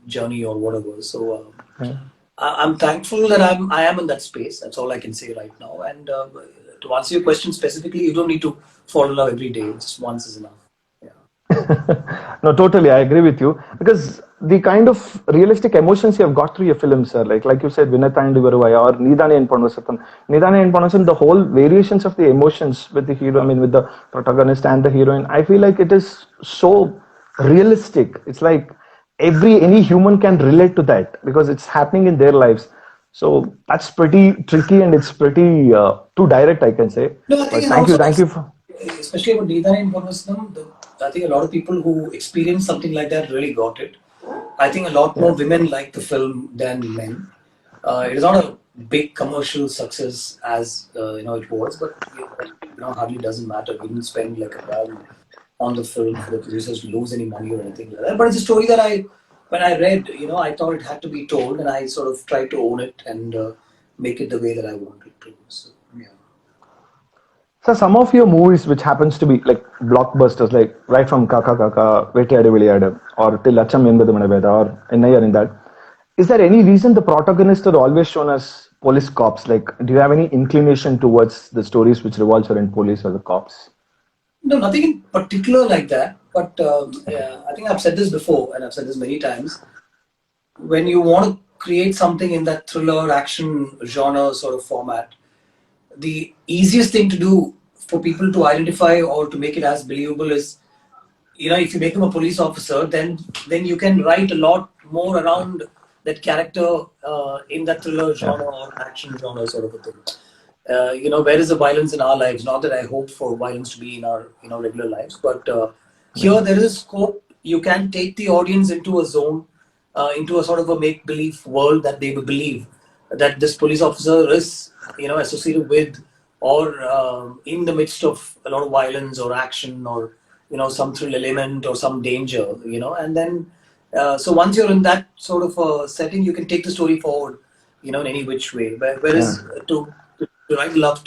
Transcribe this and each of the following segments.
journey or whatever. So Yeah. I'm thankful that I am in that space. That's all I can say right now. And to answer your question specifically, you don't need to fall in love every day. Just once is enough. Yeah. No, totally, I agree with you because the kind of realistic emotions you have got through your films, sir, like you said, Vinatayandi Varuvaya or Nidane and Ponvasapan. Nidane and Ponvasapan, the whole variations of the emotions with the hero, I mean, with the protagonist and the heroine, I feel like it is so realistic. It's like any human can relate to that because it's happening in their lives. So that's pretty tricky and it's pretty too direct, I can say. No, I think But and also thank you for. especially about Nidana and Purnasnam, I think a lot of people who experience something like that really got it. I think a lot more Yeah. women like the film than men. It is not a big commercial success as it was, but hardly doesn't matter. We didn't spend like a pound on the film for the producers to lose any money or anything like that. But it's a story that when I read, I thought it had to be told, and I sort of tried to own it and make it the way that I wanted to. So yeah. So some of your movies, which happens to be like blockbusters, like right from Kaka Kaka, Vettiyadu Viliyadu, or till Acham Enbadu Manaveda, or Ennai in that, is there any reason the protagonists are always shown as police cops? Like, do you have any inclination towards the stories which revolves around police or the cops? No, nothing in particular like that. But Okay. yeah, I think I've said this before, and I've said this many times. When you want to create something in that thriller action genre sort of format, the easiest thing to do for people to identify or to make it as believable is, if you make him a police officer, then you can write a lot more around that character in that thriller Yeah. genre or action genre sort of a thing. Where is the violence in our lives? Not that I hope for violence to be in our regular lives, but here there is a scope. You can take the audience into a zone, into a sort of a make believe world that they will believe that this police officer is associated with or in the midst of a lot of violence or action or some thrill element or some danger, and then so once you're in that sort of a setting, you can take the story forward, in any which way. Yeah. Whereas to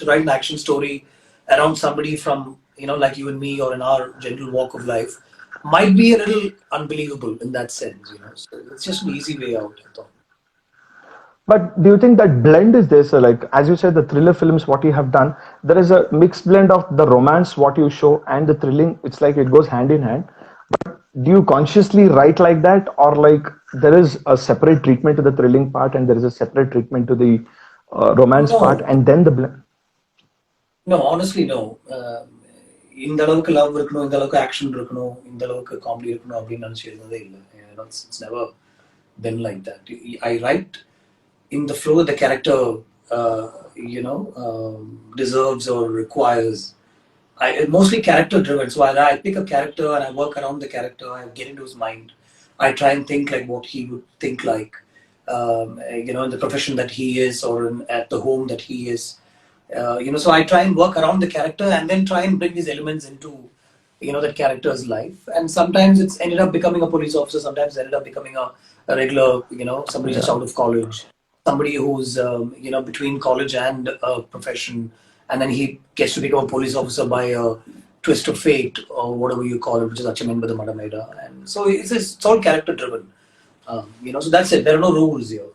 write an action story around somebody from like you and me or in our general walk of life might be a little unbelievable in that sense. So it's just an easy way out, I thought. But do you think that blend is there? So, like as you said, the thriller films, what you have done, there is a mixed blend of the romance, what you show, and the thrilling. It's like it goes hand in hand. Do you consciously write like that, or like there is a separate treatment to the thrilling part, and there is a separate treatment to the romance part, No, and then the blend? no, honestly, no. இந்த அளவுக்கு love இருக்கணும், இந்த அளவுக்கு action இருக்கணும், இந்த அளவுக்கு comedy இருக்கணும் அப்படின்னு நினைச்சு எழுதுனதே இல்லை. It's never been like that. I write in the flow the character deserves or requires. Mostly character driven. So I pick a character and I work around the character. I get into his mind. I try and think like what he would think like, in the profession that he is or at the home that he is. So I try and work around the character and then try and bring these elements into, that character's life. And sometimes it's ended up becoming a police officer. Sometimes it's ended up becoming a regular, somebody just Yeah. out of college, somebody who's, between college and a profession, and then he gets to become a police officer by a twist of fate or whatever you call it, which is Achamen Bada Madameda. And so it's all character driven. So that's it. There are no rules here.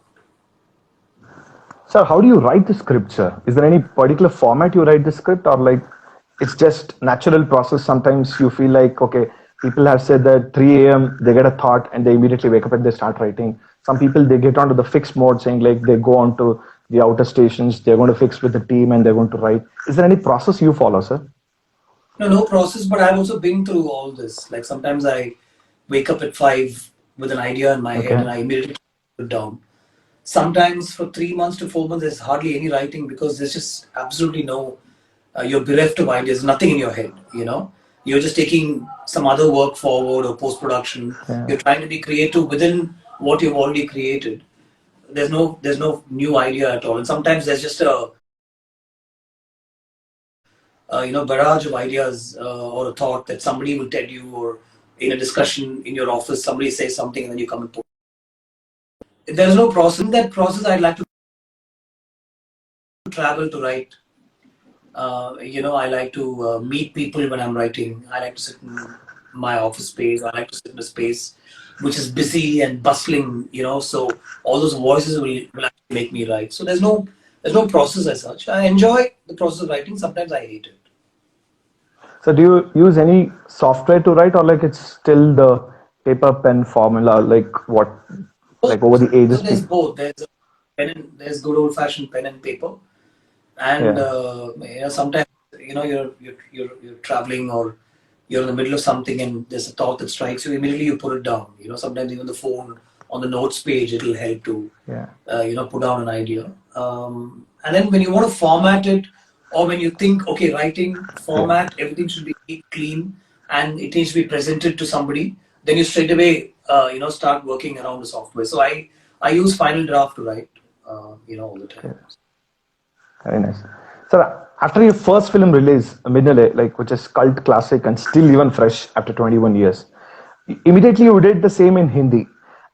So, how do you write the script, sir? Is there any particular format you write the script, or like it's just natural process? Sometimes you feel like, okay, people have said that 3 a.m. they get a thought and they immediately wake up and they start writing. Some people they get onto the fixed mode, saying like they go on to the outer stations, they're going to fix with the team and they're going to write. Is there any process you follow, sir? No, no process, but I've also been through all this. Like sometimes I wake up at 5 with an idea in my head Okay. and I immediately put it down. Sometimes for 3 months to 4 months, there's hardly any writing because there's just absolutely no, you're bereft of ideas, nothing in your head. You're just taking some other work forward or post production. Yeah. You're trying to be creative within what you've already created. There's no new idea at all. And sometimes there's just a, barrage of ideas or a thought that somebody will tell you, or in a discussion in your office, somebody says something and then you come and post. There's no process. In that process, I'd like to travel to write. I like to meet people when I'm writing. I like to sit in my office space. I like to sit in a space which is busy and bustling, so all those voices will actually make me write. So there's no process as such. I enjoy the process of writing. Sometimes I hate it. So do you use any software to write, or like it's still the paper pen formula, like what, Both. like over the So ages? there's both. There's good old fashioned pen and paper, and Yeah, sometimes you're traveling, or you're in the middle of something and there's a thought that strikes you, immediately you put it down. Sometimes even the phone on the notes page, it'll help to yeah, put down an idea. And then when you want to format it, or when you think, okay, writing yeah. format, everything should be neat, clean, and it needs to be presented to somebody, then you straight away start working around the software. So I use Final Draft to write all the time. Okay. Very nice. So after your first film release, Midnale, like which is cult classic and still even fresh after 21 years, immediately you did the same in Hindi.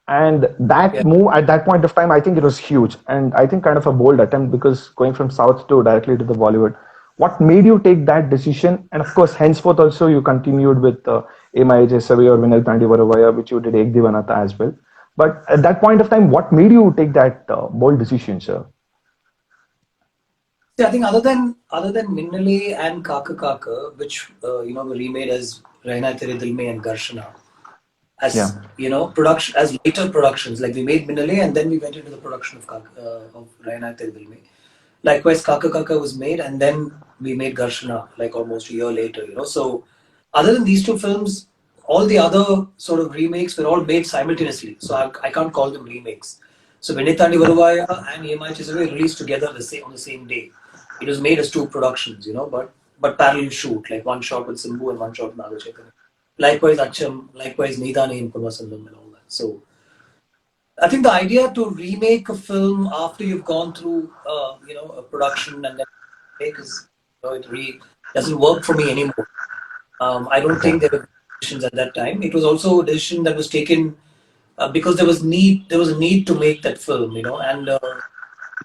And that Yeah. move at that point of time, I think it was huge. And I think kind of a bold attempt because going from South to directly to the Bollywood. What made you take that decision? And of course, henceforth also you continued with Emai Jaisavi or Vinay Tandi Varavaya, which you did Ek Divanata as well. But at that point of time, what made you take that bold decision, sir? See, I think other than Minnale and Kaka Kaka, which were remade as Rehna Tere Dil Mein and Garshana, Yeah. as production, as later productions, like we made Minnale and then we went into the production of Rehna Tere Dil Mein. Likewise, Kaka Kaka was made and then we made Garshana like almost a year later. So other than these two films, all the other sort of remakes were all made simultaneously. So I can't call them remakes. So Vinitani Varuvaya and EMI Chisave were released together on the same day. It was made as two productions, but parallel shoot, like one shot with Simbu and one shot with Naga Chaitanya. Likewise Acham, likewise Nidani in Purvasandam and all that. So I think the idea to remake a film after you've gone through, a production and then make is, it doesn't work for me anymore. I don't Okay. think there were decisions at that time. It was also a decision that was taken because there was a need to make that film, and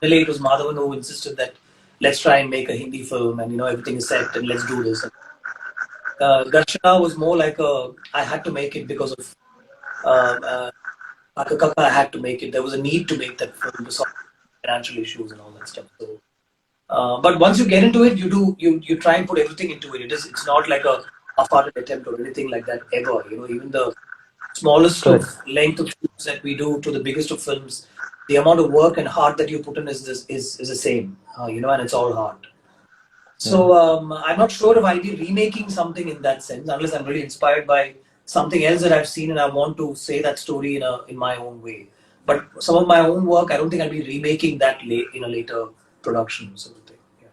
really it was Madhavan who insisted that let's try and make a Hindi film, and everything is set and let's do this. Darshana was more like I had to make it because of Kaka Kaka. I had to make it. There was a need to make that film to solve financial issues and all that stuff. So, but once you get into it, you try and put everything into it. It's not like a half-hearted attempt or anything like that ever. Even the smallest of Correct. length of shoots that we do to the biggest of films, the amount of work and heart that you put in is the same. And it's all heart. Yeah. So I'm not sure if I'll be remaking something in that sense, unless I'm really inspired by something else that I've seen and I want to say that story in my own way. But some of my own work, I don't think I'll be remaking that in a later production sort of thing. Yeah.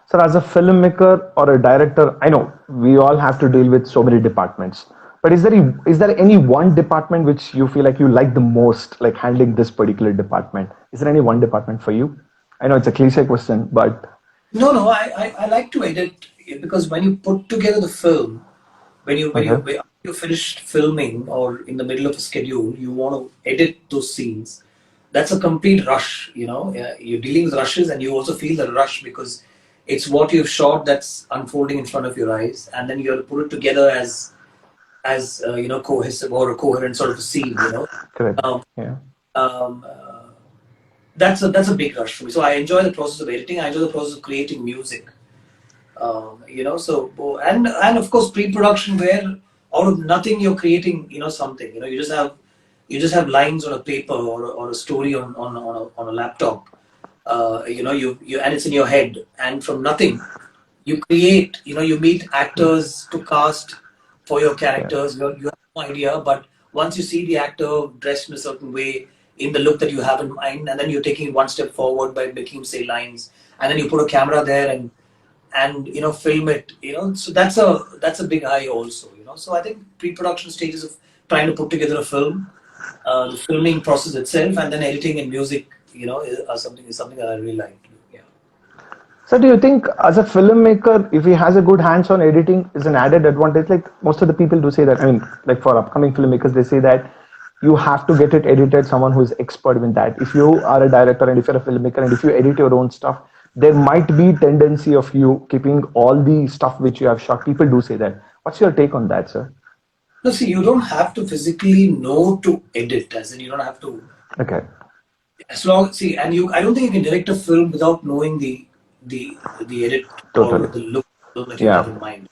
So, as a filmmaker or a director, I know we all have to deal with so many departments. But is there any one department which you feel like you like the most, like handling this particular department? Is there any one department for you? I know it's a cliche question, but No. I like to edit because when you put together the film, okay, when you finished filming or in the middle of a schedule, you want to edit those scenes. That's a complete rush. You're dealing with rushes, and you also feel the rush because it's what you've shot that's unfolding in front of your eyes, and then you have to put it together as cohesive or a coherent sort of a scene. correct. Um, Yeah. um, that's a big rush for me. So I enjoy the process of editing. I enjoy the process of creating music. So and of course pre-production where out of nothing you're creating, something. You just have lines on a paper or a story on a laptop. You and it's in your head, and from nothing you create. You meet actors to cast for your Yeah. characters. You have no idea, but once you see the actor dressed in a certain way, in the look that you have in mind, and then you're taking it one step forward by making him say lines, and then you put a camera there and film it. So that's a big eye also. So I think pre-production stages of trying to put together a film, the filming process itself, and then editing and music, is something that I really like to do. Yeah. So, do you think as a filmmaker, if he has a good hands-on editing, is an added advantage? Like most of the people do say that. I mean, like for upcoming filmmakers, they say that you have to get it edited. Someone who is expert in that. If you are a director and if you're a filmmaker and if you edit your own stuff, there might be tendency of you keeping all the stuff which you have shot. People do say that. What's your take on that, sir? No, see, you don't have to physically know to edit, as in you don't have to. Okay, As long see, and you, I don't think you can direct a film without knowing the edit or totally. the look that you have Yeah, in mind.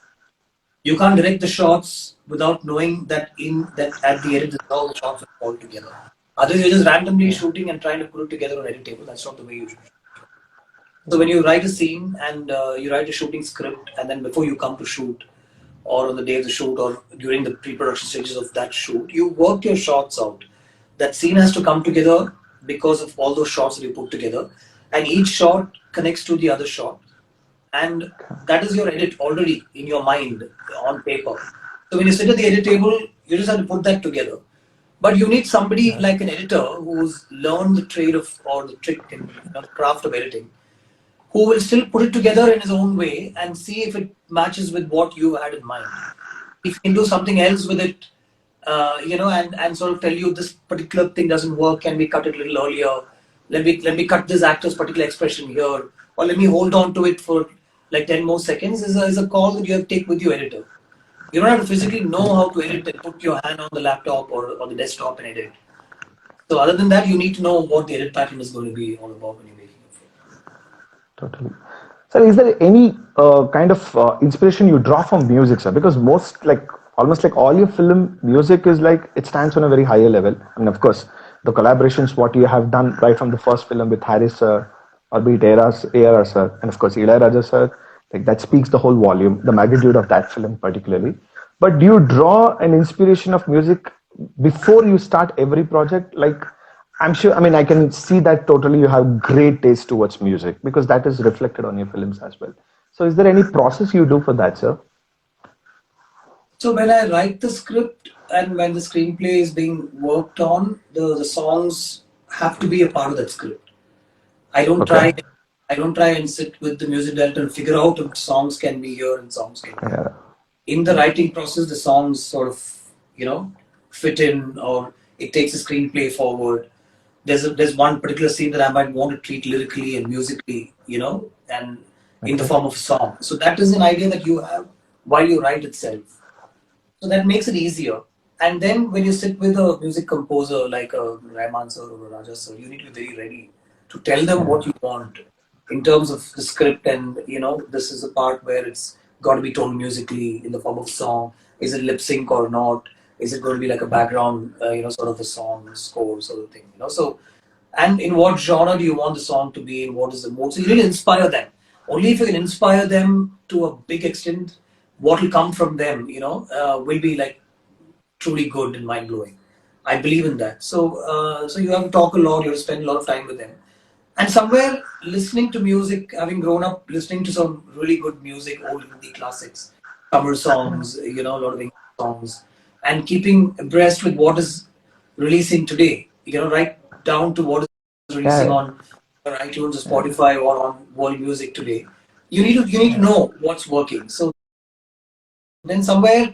You can't direct the shots without knowing that in that at the edit this is how the shots will fall together. Otherwise, you're just randomly shooting and trying to put it together on edit table. That's not the way you should. So when you write a scene and you write a shooting script, and then before you come to shoot, or on the day of the shoot, or during the pre-production stages of that shoot, you work your shots out. That scene has to come together because of all those shots that you put together, and each shot connects to the other shot, and that is your edit already in your mind on paper. So when you sit at the edit table, you just have to put that together. But you need somebody yeah, like an editor who's learned the trade of or the trick and the craft of editing, who will still put it together in his own way and see if it matches with what you had in mind. If you can do something else with it, and sort of tell you this particular thing doesn't work, can we cut it a little earlier? Let me cut this actor's particular expression here, or let me hold on to it for like 10 more seconds. Is a call that you have to take with your editor. You don't have to physically know how to edit and put your hand on the laptop or the desktop and edit. So other than that, you need to know what the edit pattern is going to be all about when you're making a film. totally. Sir, is there any kind of inspiration you draw from music, sir? Because most, like, almost like all your film music is like, it stands on a very higher level. I mean, of course, the collaborations, what you have done right from the first film with Harris sir, or be it AR sir, and of course, Ilaiyaraaja sir, like that speaks the whole volume, the magnitude of that film particularly. But do you draw an inspiration of music before you start every project? Like, I'm sure, I mean, I can see that totally you have great taste towards music because that is reflected on your films as well. So, is there any process you do for that, sir? So when I write the script and when the screenplay is being worked on, the songs have to be a part of that script. I don't Okay. try I don't try and sit with the music director and figure out if songs can be here and songs can be there. Yeah. In the writing process, the songs sort of, fit in, or it takes the screenplay forward. There's one particular scene that I might want to treat lyrically and musically, and in the Okay. form of a song. So that is an idea that you have while you write itself. So that makes it easier. And then when you sit with a music composer like a Rahman sir or a Raja sir, you need to be very ready to tell them Yeah. what you want in terms of the script. And this is a part where it's got to be told musically in the form of song. Is it lip sync or not? Is it going to be like a background, sort of a song score sort of thing? So, and in what genre do you want the song to be in? What is the mood? So you really inspire them. Only if you can inspire them to a big extent, what will come from them, will be like truly good and mind blowing. I believe in that. So you have to talk a lot. You have to spend a lot of time with them. And somewhere listening to music, having grown up listening to some really good music, old Hindi classics, summer songs, a lot of English songs, and keeping abreast with what is releasing today, right down to what is releasing Yeah. on iTunes or Spotify or on world music today. You need to know what's working. So then somewhere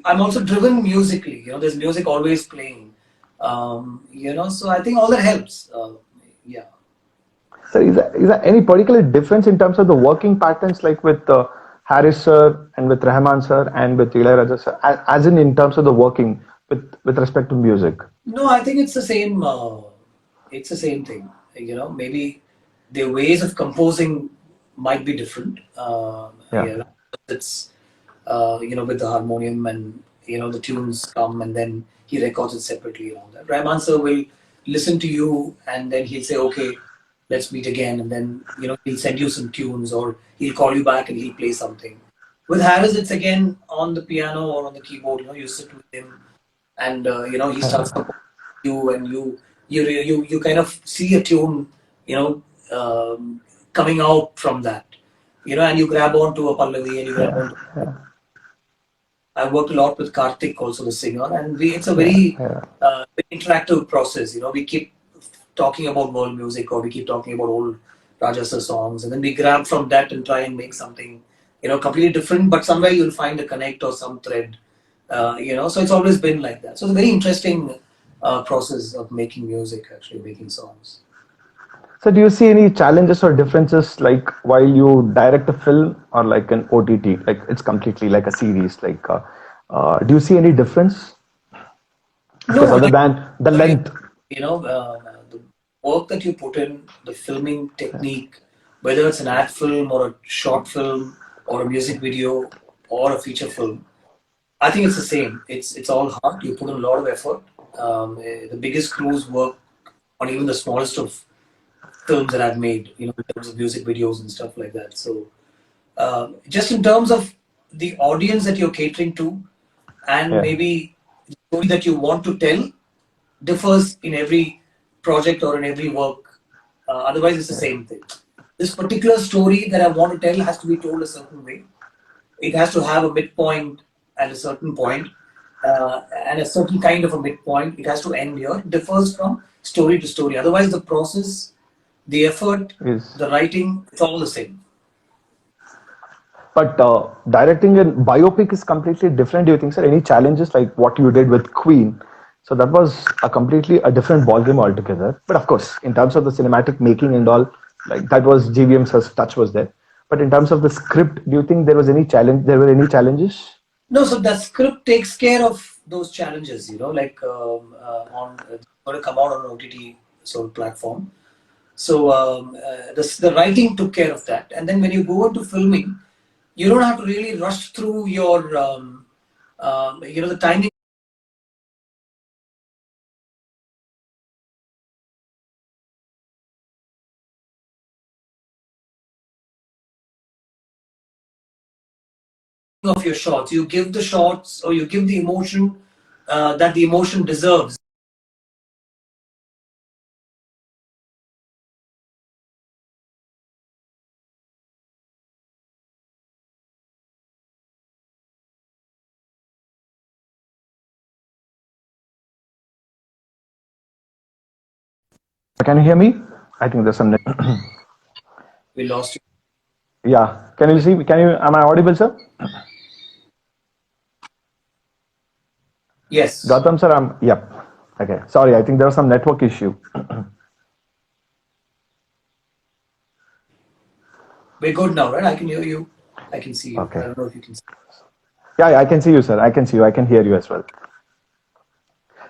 I'm also driven musically. There's music always playing. So I think all that helps. Yeah. So, is there any particular difference in terms of the working patterns, like with Harris sir and with Rahman sir and with Ilaiyaraaja sir, as in terms of the working with respect to music? No, I think it's the same. It's the same thing. Maybe the ways of composing might be different. Yeah. Yeah, it's with the harmonium, and the tunes come and then he records it separately and all that. Rahman sir will listen to you and then he'll say, okay, let's meet again, and then he'll send you some tunes, or he'll call you back and he'll play something. With Harris, it's again on the piano or on the keyboard. You sit with him, and he starts composing you, and you kind of see a tune, you know, coming out from that, and you grab onto a pallavi and you grab Yeah. onto. Yeah. I worked a lot with Karthik, also the singer, and it's a Yeah. very Yeah. interactive process. We keep talking about world music, or we keep talking about old Rajasa songs, and then we grab from that and try and make something, completely different. But somewhere you'll find a connect or some thread, So it's always been like that. So it's a very interesting process of making music, actually making songs. So, do you see any challenges or differences, like while you direct a film or like an OTT, like it's completely like a series, like Do you see any difference? Of course, No, other than the length. the work that you put in, the filming technique, whether it's an ad film or a short film or a music video or a feature film, I think it's the same. It's all hard. You put in a lot of effort. The biggest crews work on even the smallest of films that I've made, in terms of music videos and stuff like that. So, just in terms of the audience that you're catering to, and Yeah. maybe the story that you want to tell, differs in every project or in every work. Otherwise, it's the same thing. This particular story that I want to tell has to be told a certain way. It has to have a midpoint at a certain point, and a certain kind of a midpoint. It has to end here. It differs from story to story. Otherwise, the process, the effort, Is the writing, it's all the same. But directing a biopic is completely different. Do you think, sir? Any challenges like what you did with Queen? So that was a completely a different ballgame altogether. But of course, in terms of the cinematic making and all, like that was GVM's touch was there. But in terms of the script, do you think there was any challenge? There were any challenges? No, so the script takes care of those challenges. Like it's going to come out on an OTT sort of platform. So the writing took care of that, and then when you go into filming, you don't have to really rush through your the timing of your shots. You give the shots, or you give the emotion that the emotion deserves. Can you hear me? I think there's some. We lost you. Yeah. Can you see? Can you? Am I audible, sir? Yes, Gautam, sir. Yep. Okay. Sorry. I think there was some network issue. we're good now, right? I can hear you. I can see you. I Okay. don't know if you can see. Yeah, I can see you, sir. I can see you. I can hear you as well.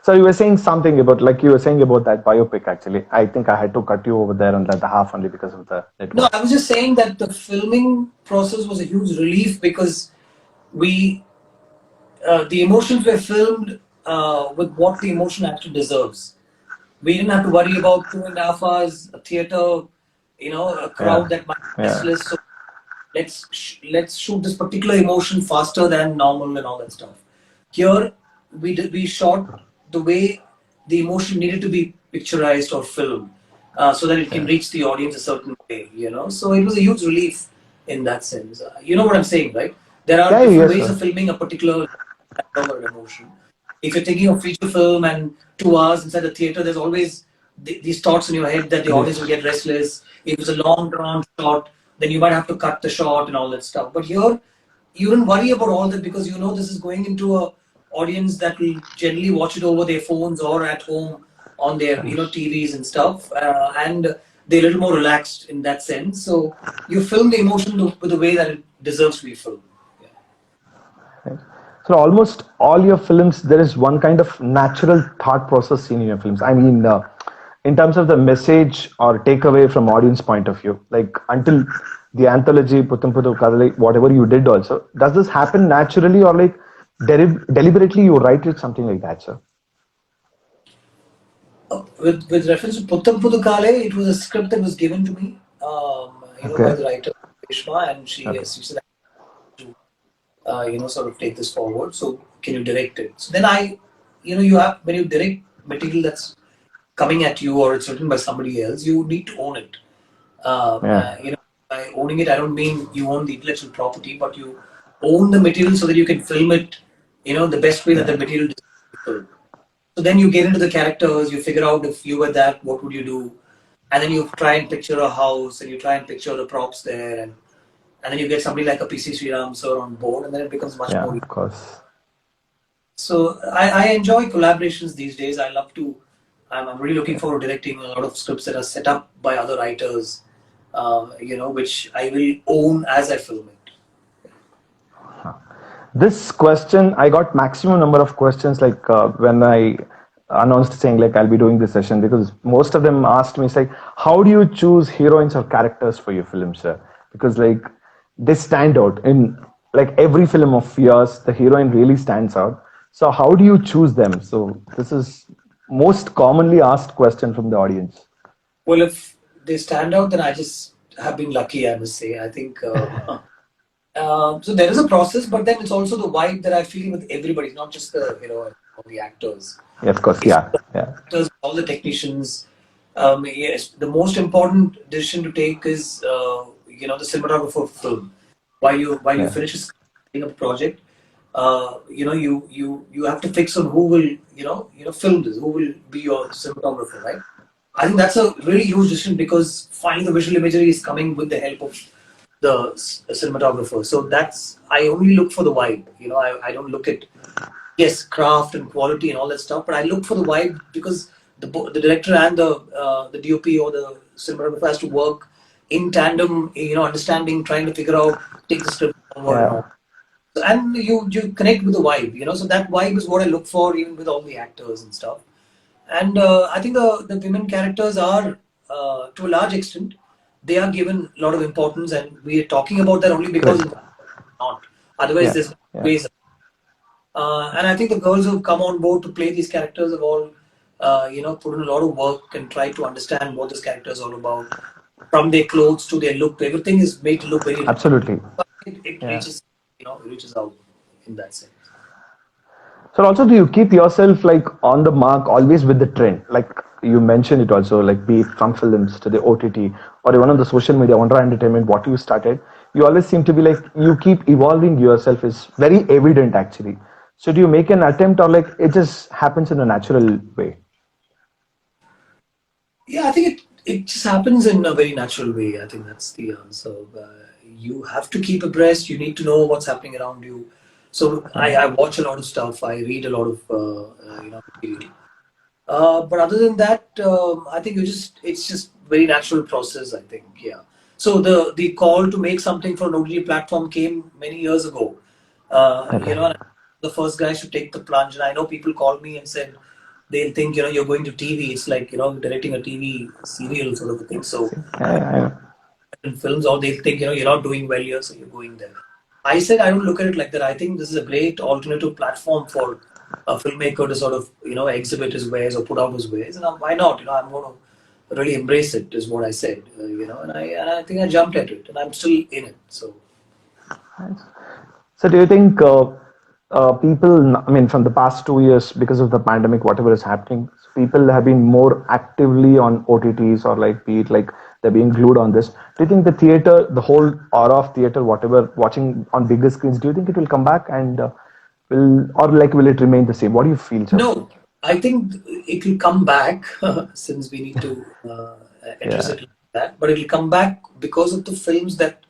So you were saying something about, like you were saying about that biopic. Actually, I think I had to cut you over there on the half only because of the No, network. I was just saying that the filming process was a huge relief because we the emotions were filmed with what the emotion actually deserves. We didn't have to worry about 2.5 hours, a theater, a crowd Yeah, that might be yeah, restless. So let's shoot this particular emotion faster than normal and all that stuff. Here we shot the way the emotion needed to be picturized or filmed, so that it can yeah, reach the audience a certain way. So it was a huge relief in that sense. You know what I'm saying, right? There are yeah. different Yes, ways sir. of filming a particular dialogue or an emotion. If you're taking a feature film and 2 hours inside the theater, there's always these thoughts in your head that the audience will This. get restless. If it's a long drawn shot, then you might have to cut the shot and all that stuff. But here, you don't worry about all that because you know this is going into a audience that will generally watch it over their phones or at home on their TVs and stuff, and they're a little more relaxed in that sense. So you film the emotion with the way that it deserves to be filmed. Yeah. Right. So almost all your films, there is one kind of natural thought process seen in your films. I mean, in terms of the message or takeaway from audience point of view, like until the anthology, Putham Puthu Kadalai, whatever you did also, does this happen naturally or like deliberately you write it something like that, sir? With reference to Puttam Pudukale, it was a script that was given to me, by Okay. the writer Reshma, and Okay. she said to sort of take this forward. So can you direct it? So then you have when you direct material that's coming at you or it's written by somebody else, you need to own it. Yeah. By owning it, I don't mean you own the intellectual property, but you own the material so that you can film it, the best way that the Yeah. material is filmed. So then you get into the characters, you figure out if you were that, what would you do? And then you try and picture a house and you try and picture the props there and then you get somebody like a PC Sriram sir on board and then it becomes much Yeah. more. Of course. So I enjoy collaborations these days. I'm really looking forward to directing a lot of scripts that are set up by other writers, which I will own as I film it. This question, I got maximum number of questions like when I announced saying like I'll be doing this session, because most of them asked me, it's like, how do you choose heroines or characters for your films, sir? Because like they stand out in like every film of yours, the heroine really stands out. So how do you choose them? So this is most commonly asked question from the audience. Well, if they stand out, then I just have been lucky, I must say. I think so. There is a process, but then it's also the vibe that I feel with everybody, not just the or the actors. Yeah, of course, It's yeah, yeah, actors, all the technicians. Yes, the most important decision to take is the cinematographer of film. While you yeah, finish a project, you have to fix on who will film this, who will be your cinematographer, right? I think that's a really huge decision because finally the visual imagery is coming with the help of the cinematographer. So that's I only look for the vibe. I don't look at yes craft and quality and all that stuff, but I look for the vibe because the director and the DOP or the cinematographer has to work in tandem. Understanding, trying to figure out, take the script forward and yeah. all. And you connect with the vibe. So that vibe is what I look for even with all the actors and stuff. And I think the women characters are, to a large extent, they are given a lot of importance, and we are talking about that only because Correct. it's not. Otherwise, Yeah, there's yeah. ways. And I think the girls who've come on board to play these characters have all, put in a lot of work and tried to understand what this character is all about. From their clothes to their look, everything is made to look very. Absolutely. It Yeah. reaches, reaches out in that sense. So also, do you keep yourself like on the mark, always with the trend? Like you mentioned it also, like be it from films to the OTT or even on the social media, Wonder Entertainment, what you started, you always seem to be like you keep evolving yourself is very evident actually. So do you make an attempt or like it just happens in a natural way? Yeah, I think it just happens in a very natural way. I think that's the answer. You have to keep abreast. You need to know what's happening around you. So I watch a lot of stuff. I read a lot of material. But other than that, I think it's just very natural process. I think, yeah. So the call to make something for an OTT platform came many years ago. Okay. And the first guys to take the plunge, and I know people called me and said they'll think you're going to TV. It's like directing a TV serial sort of a thing. So Yeah, in films, or they'll think you're not doing well here, so you're going there. I said I don't look at it like that. I think this is a great alternative platform for a filmmaker to sort of exhibit his wares or put out his wares, and why not? I'm going to really embrace it. Is what I said. And I think I jumped at it, and I'm still in it. So. yeah. So do you think people, I mean, from the past 2 years, because of the pandemic, whatever is happening, people have been more actively on OTTs or like, be it like they're being glued on this. Do you think the theater, the whole aura of theater, whatever, watching on bigger screens, do you think it will come back and will it remain the same? What do you feel, sir? No, I think it will come back since we need to address Yeah, it like that. But it will come back because of the films that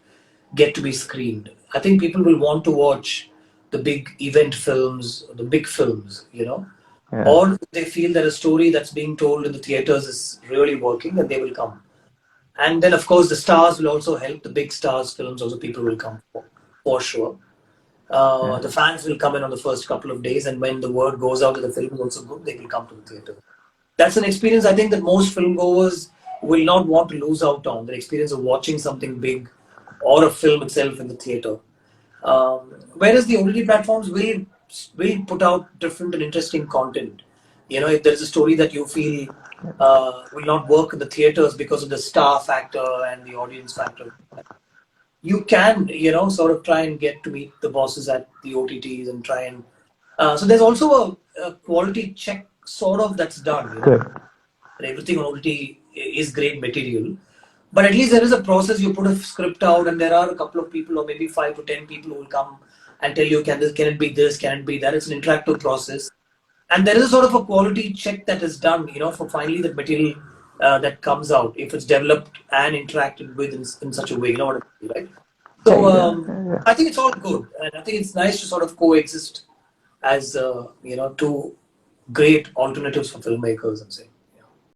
get to be screened. I think people will want to watch the big event films, the big films, yeah, or they feel that a story that's being told in the theaters is really working, and they will come. And then, of course, the stars will also help. The big stars films also people will come for sure. yeah. The fans will come in on the first couple of days, and when the word goes out that the film is also good, they will come to the theater. That's an experience I think that most film goers will not want to lose out on, the experience of watching something big or a film itself in the theater. Whereas the OTT platforms will put out different and interesting content. If there's a story that you feel will not work in the theaters because of the star factor and the audience factor, you can sort of try and get to meet the bosses at the OTTs and try and so there's also a quality check sort of that's done, Correct. that everything on OTT is great material, but at least there is a process. You put a script out, and there are a couple of people, or maybe 5 to 10 people, who will come and tell you, can it be this, can it be that? It's an interactive process, and there is a sort of a quality check that is done, for finally the material that comes out, if it's developed and interacted with in such a way, you know what I mean, right? Yeah, So yeah, yeah, yeah. I think it's all good, and I think it's nice to sort of coexist as two great alternatives for filmmakers. I'm saying.